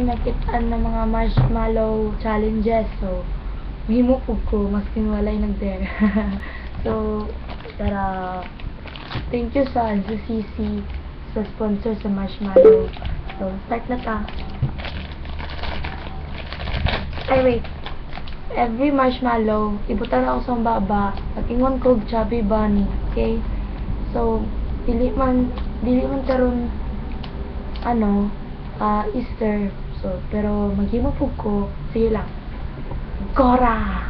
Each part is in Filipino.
akong nakitaan ng mga marshmallow challenges. So, mahimupog ko, masking walay nag-dare. So, tara, thank you sa ZCC sa sponsor sa marshmallow. So, start na ta. Ay, wait. Every marshmallow, ibutan ako sa baba. Pag-ingon ko, chubby bunny. Okay? So, dili man karon Easter. So, pero maghimupog ko. Sige lang. Gora!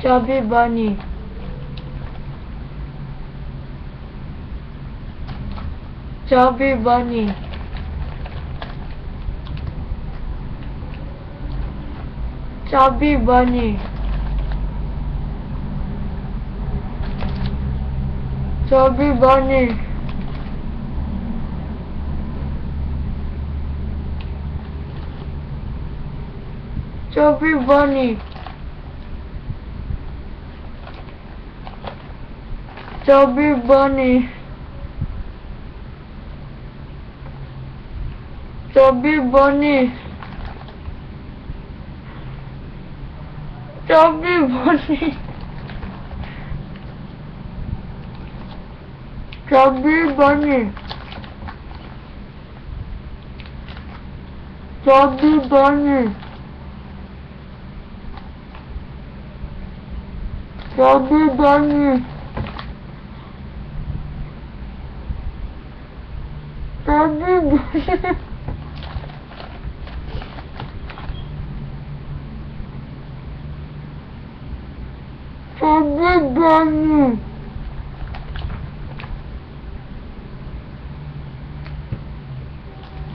Chubby bunny. Chubby bunny. Chubby bunny. Chubby bunny. Chubby bunny. Chubby bunny. Chubby bunny. Chubby bunny. Chubby bunny. Chubby bunny. Chubby bunny. Chubby bunny. Chubby bunny. Chubby bunny.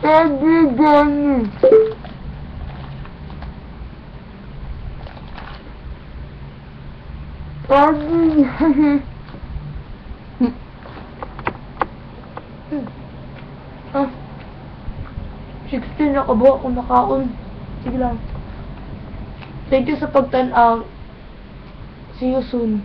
Chubby bunny. 16 na kabo akong nakaon. Sige lang. Thank you sa pagtanaw. See you soon.